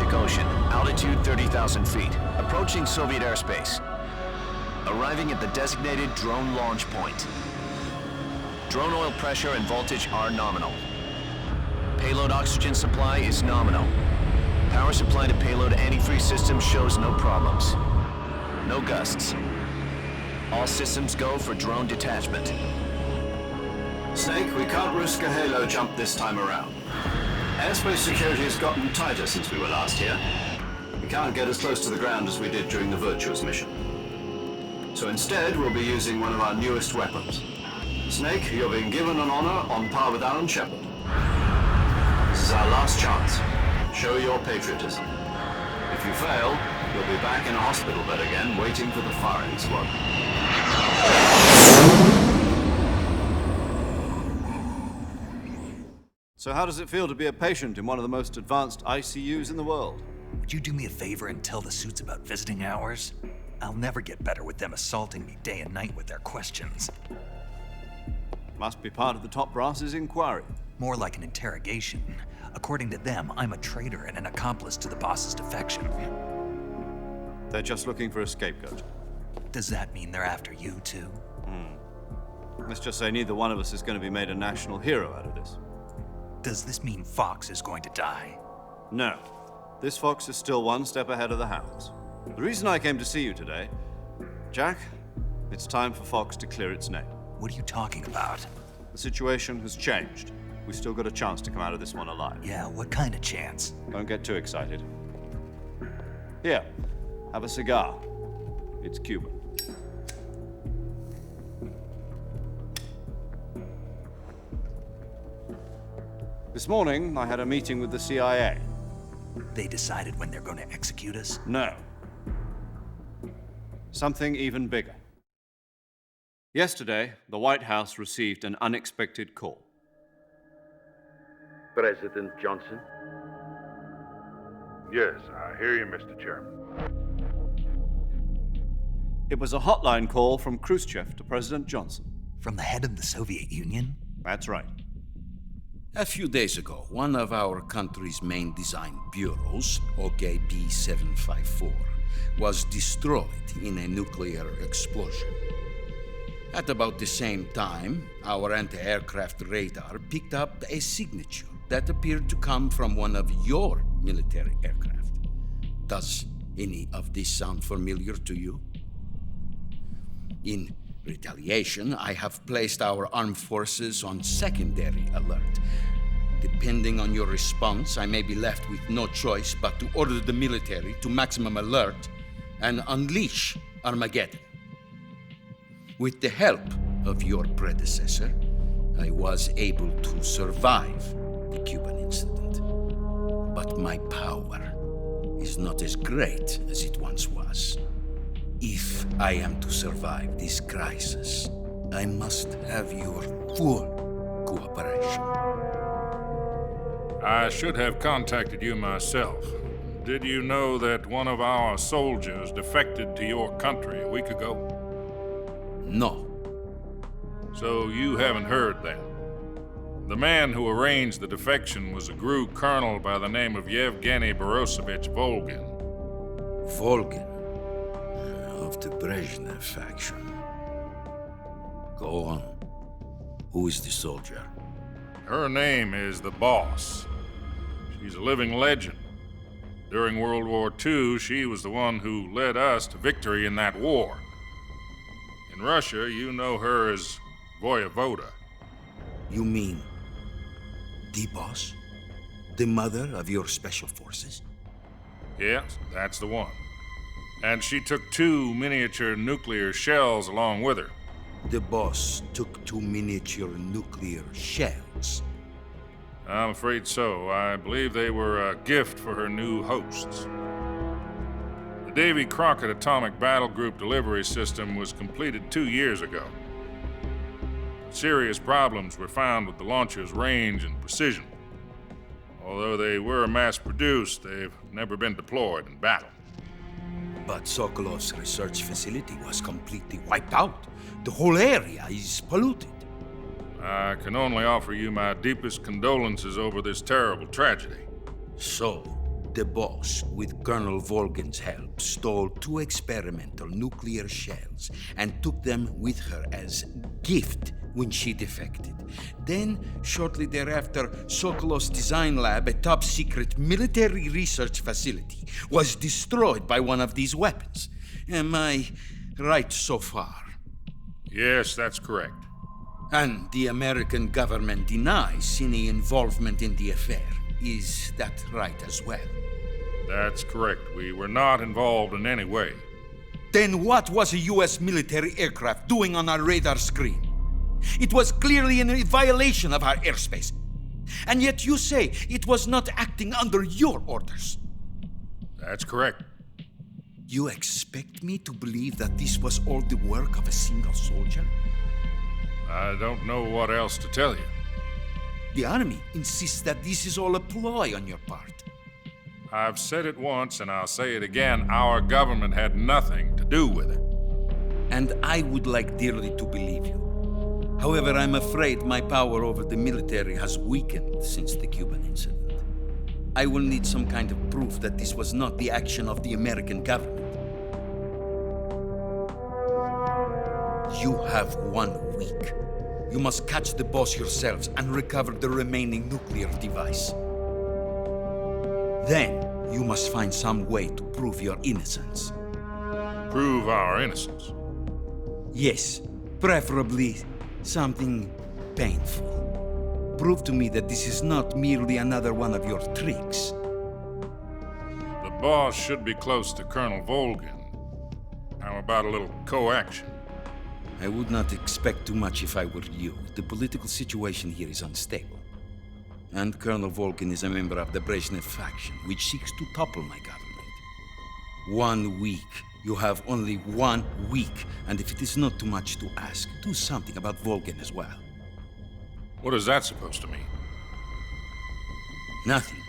Pacific Ocean, altitude 30,000 feet, approaching Soviet airspace. Arriving at the designated drone launch point. Drone oil pressure and voltage are nominal. Payload oxygen supply is nominal. Power supply to payload antifreeze system shows no problems. No gusts. All systems go for drone detachment. Snake, we can't risk a halo jump this time around. Airspace security has gotten tighter since we were last here. We can't get as close to the ground as we did during the Virtuous mission. So instead, we'll be using one of our newest weapons. Snake, you're being given an honor on par with Alan Shepard. This is our last chance. Show your patriotism. If you fail, you'll be back in a hospital bed again, waiting for the firing squad. So how does it feel to be a patient in one of the most advanced ICUs in the world? Would you do me a favor and tell the suits about visiting hours? I'll never get better with them assaulting me day and night with their questions. Must be part of the top brass's inquiry. More like an interrogation. According to them, I'm a traitor and an accomplice to the boss's defection. They're just looking for a scapegoat. Does that mean they're after you, too? Let's just say neither one of us is going to be made a national hero out of this. Does this mean Fox is going to die? No. This fox is still one step ahead of the hounds. The reason I came to see you today, Jack, it's time for Fox to clear its name. What are you talking about? The situation has changed. We still got a chance to come out of this one alive. Yeah, what kind of chance? Don't get too excited. Here, have a cigar. It's Cuban. This morning, I had a meeting with the CIA. They decided when they're going to execute us? No. Something even bigger. Yesterday, the White House received an unexpected call. President Johnson? Yes, I hear you, Mr. Chairman. It was a hotline call from Khrushchev to President Johnson. From the head of the Soviet Union? That's right. A few days ago, one of our country's main design bureaus, OKB 754, was destroyed in a nuclear explosion. At about the same time, our anti-aircraft radar picked up a signature that appeared to come from one of your military aircraft. Does any of this sound familiar to you? In retaliation, I have placed our armed forces on secondary alert. Depending on your response, I may be left with no choice but to order the military to maximum alert and unleash Armageddon. With the help of your predecessor, I was able to survive the Cuban incident. But my power is not as great as it once was. If I am to survive this crisis, I must have your full cooperation. I should have contacted you myself. Did you know that one of our soldiers defected to your country a week ago? No. So you haven't heard that. The man who arranged the defection was a GRU colonel by the name of Yevgeny Borosovich Volgin. Volgin, of the Brezhnev faction. Go on. Who is the soldier? Her name is the Boss. She's a living legend. During World War II, she was the one who led us to victory in that war. In Russia, you know her as Voyevoda. You mean the boss? The mother of your special forces? Yes, that's the one. And she took 2 miniature nuclear shells along with her. The boss took 2 miniature nuclear shells. I'm afraid so. I believe they were a gift for her new hosts. The Davy Crockett Atomic Battle Group delivery system was completed 2 years ago. Serious problems were found with the launcher's range and precision. Although they were mass-produced, they've never been deployed in battle. But Sokolov's research facility was completely wiped out. The whole area is polluted. I can only offer you my deepest condolences over this terrible tragedy. So, The boss, with Colonel Volgin's help, stole 2 experimental nuclear shells and took them with her as gift when she defected. Then, shortly thereafter, Sokolov's design lab, a top-secret military research facility, was destroyed by one of these weapons. Am I right so far? Yes, that's correct. And the American government denies any involvement in the affair. Is that right as well? That's correct. We were not involved in any way. Then what was a U.S. military aircraft doing on our radar screen? It was clearly in violation of our airspace. And yet you say it was not acting under your orders. That's correct. You expect me to believe that this was all the work of a single soldier? I don't know what else to tell you. The Army insists that this is all a ploy on your part. I've said it once and I'll say it again. Our government had nothing to do with it. And I would like dearly to believe you. However, I'm afraid my power over the military has weakened since the Cuban incident. I will need some kind of proof that this was not the action of the American government. You have 1 week. You must catch the boss yourselves and recover the remaining nuclear device. Then, you must find some way to prove your innocence. Prove our innocence. Yes, preferably something painful. Prove to me that this is not merely another one of your tricks. The boss should be close to Colonel Volgin. How about a little co-action? I would not expect too much if I were you. The political situation here is unstable. And Colonel Volgin is a member of the Brezhnev faction, which seeks to topple my government. 1 week. You have only 1 week, and if it is not too much to ask, do something about Volgin as well. What is that supposed to mean? Nothing.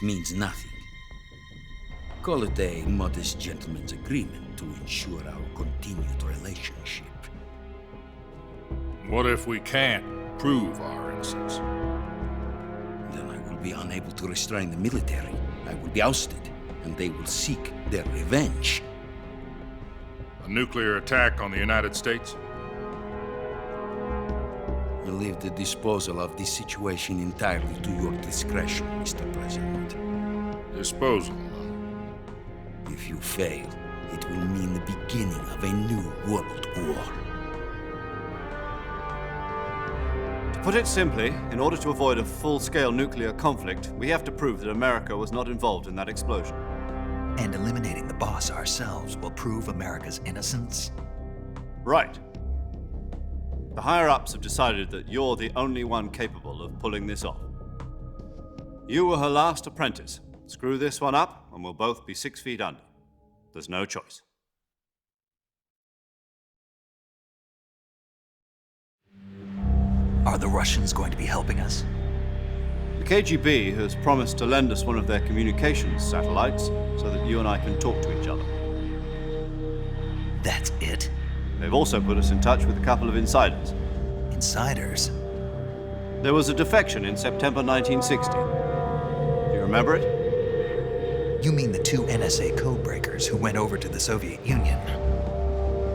It means nothing. Call it a modest gentleman's agreement to ensure our continued relationship. What if we can't prove our innocence? Then I will be unable to restrain the military. I will be ousted, and they will seek their revenge. A nuclear attack on the United States? I leave the disposal of this situation entirely to your discretion, Mr. President. Disposal. If you fail, it will mean the beginning of a new world war. To put it simply, in order to avoid a full-scale nuclear conflict, we have to prove that America was not involved in that explosion. And eliminating the boss ourselves will prove America's innocence? Right. The higher-ups have decided that you're the only one capable of pulling this off. You were her last apprentice. Screw this one up, and we'll both be 6 feet under. There's no choice. Are the Russians going to be helping us? The KGB has promised to lend us one of their communications satellites so that you and I can talk to each other. That's it? They've also put us in touch with a couple of insiders. Insiders? There was a defection in September 1960. Do you remember it? You mean the 2 NSA codebreakers who went over to the Soviet Union?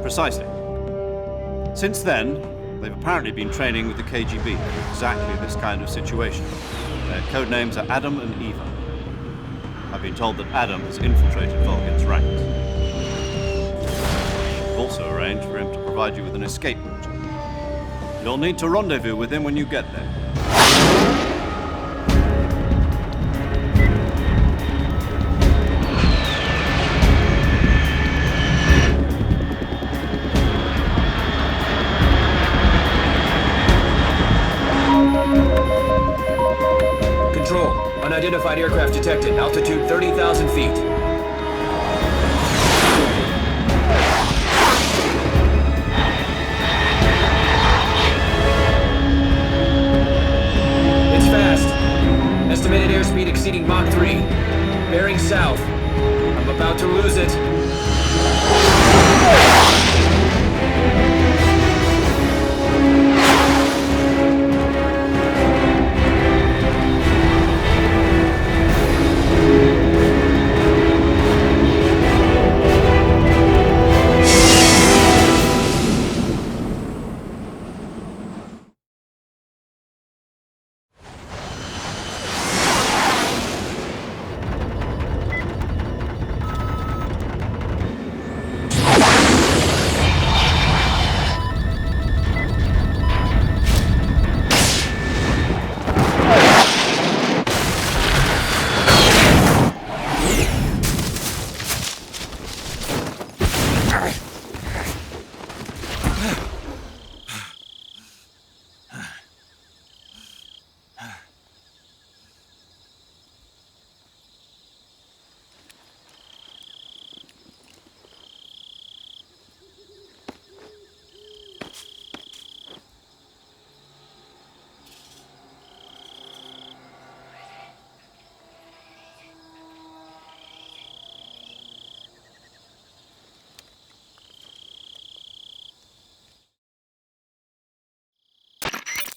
Precisely. Since then, they've apparently been training with the KGB for exactly this kind of situation. Their code names are Adam and Eva. I've been told that Adam has infiltrated Volgin's ranks. I've also arranged for him to provide you with an escape route. You'll need to rendezvous with him when you get there. Control. Unidentified aircraft detected. Altitude 30,000 feet. It's fast. Estimated airspeed exceeding Mach 3. Bearing south. I'm about to lose it.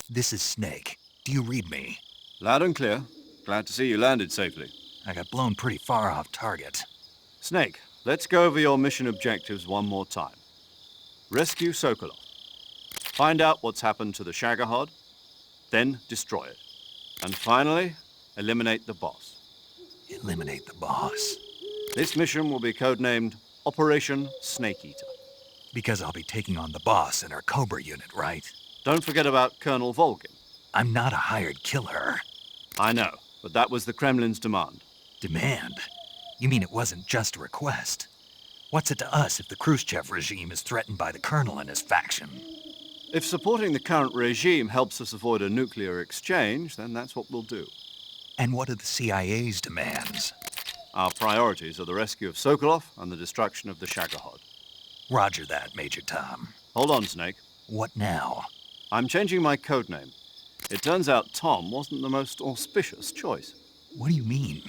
This is Snake. Do you read me? Loud and clear. Glad to see you landed safely. I got blown pretty far off target. Snake, let's go over your mission objectives one more time. Rescue Sokolov. Find out what's happened to the Shagohod, then destroy it. And finally, eliminate the boss. Eliminate the boss. This mission will be codenamed Operation Snake Eater. Because I'll be taking on the boss in our Cobra unit, right? Don't forget about Colonel Volgin. I'm not a hired killer. I know, but that was the Kremlin's demand. Demand? You mean it wasn't just a request? What's it to us if the Khrushchev regime is threatened by the Colonel and his faction? If supporting the current regime helps us avoid a nuclear exchange, then that's what we'll do. And what are the CIA's demands? Our priorities are the rescue of Sokolov and the destruction of the Shagohod. Roger that, Major Tom. Hold on, Snake. What now? I'm changing my codename. It turns out Tom wasn't the most auspicious choice. What do you mean?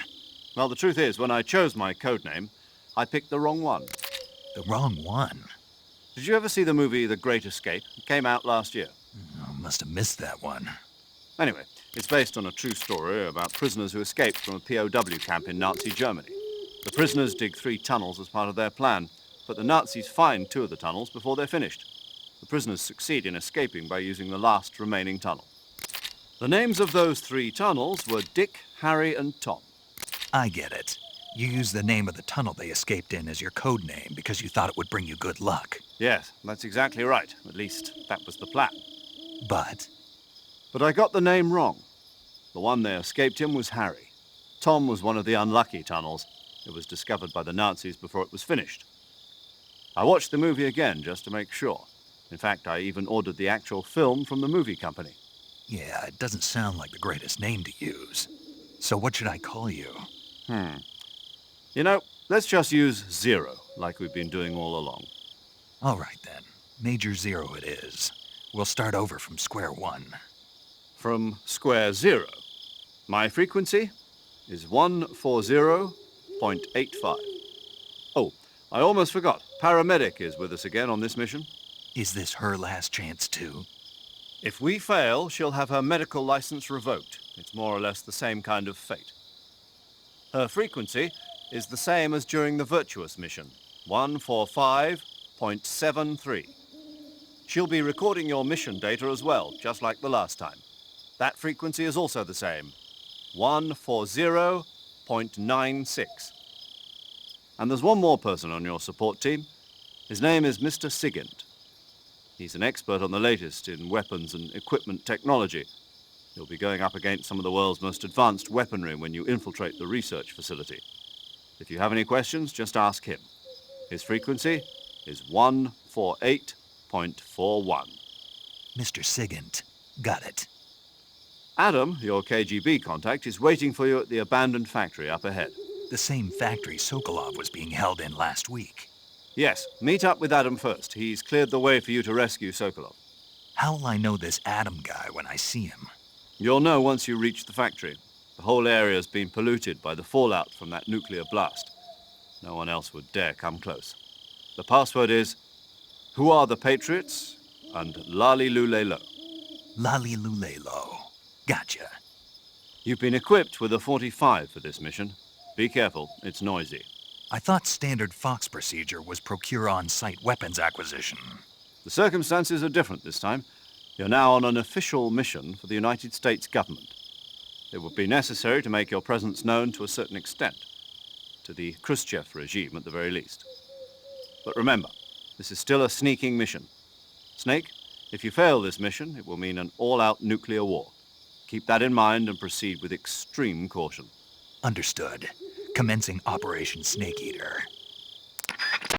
Well, the truth is, when I chose my codename, I picked the wrong one. The wrong one? Did you ever see the movie The Great Escape? It came out last year. Oh, must have missed that one. Anyway, it's based on a true story about prisoners who escaped from a POW camp in Nazi Germany. The prisoners dig 3 tunnels as part of their plan, but the Nazis find 2 of the tunnels before they're finished. The prisoners succeed in escaping by using the last remaining tunnel. The names of those 3 tunnels were Dick, Harry, and Tom. I get it. You used the name of the tunnel they escaped in as your code name because you thought it would bring you good luck. Yes, that's exactly right. At least, that was the plan. But But I got the name wrong. The one they escaped in was Harry. Tom was one of the unlucky tunnels. It was discovered by the Nazis before it was finished. I watched the movie again just to make sure. In fact, I even ordered the actual film from the movie company. yeah, it doesn't sound like the greatest name to use. So what should I call you? You know, let's just use Zero, like we've been doing all along. All right then. Major Zero it is. We'll start over from square one. From square zero. My frequency is 140.85. Oh, I almost forgot. Paramedic is with us again on this mission. Is this her last chance too? If we fail, she'll have her medical license revoked. It's more or less the same kind of fate. Her frequency is the same as during the Virtuous mission, 145.73. She'll be recording your mission data as well, just like the last time. That frequency is also the same, 140.96. And there's one more person on your support team. His name is Mr. Sigint. He's an expert on the latest in weapons and equipment technology. You'll be going up against some of the world's most advanced weaponry when you infiltrate the research facility. If you have any questions, just ask him. His frequency is 148.41. Mr. Sigint. Got it. Adam, your KGB contact, is waiting for you at the abandoned factory up ahead. The same factory Sokolov was being held in last week. Yes, meet up with Adam first. He's cleared the way for you to rescue Sokolov. How will I know this Adam guy when I see him? You'll know once you reach the factory. The whole area's been polluted by the fallout from that nuclear blast. No one else would dare come close. The password is, "Who are the Patriots?" and Lali Lulelo. Lali Lulelo. Gotcha. You've been equipped with a 45 for this mission. Be careful, it's noisy. I thought standard Fox procedure was procure on-site weapons acquisition. The circumstances are different this time. You're now on an official mission for the United States government. It would be necessary to make your presence known to a certain extent, to the Khrushchev regime at the very least. But remember, this is still a sneaking mission. Snake, if you fail this mission, it will mean an all-out nuclear war. Keep that in mind and proceed with extreme caution. Understood. Commencing Operation Snake Eater.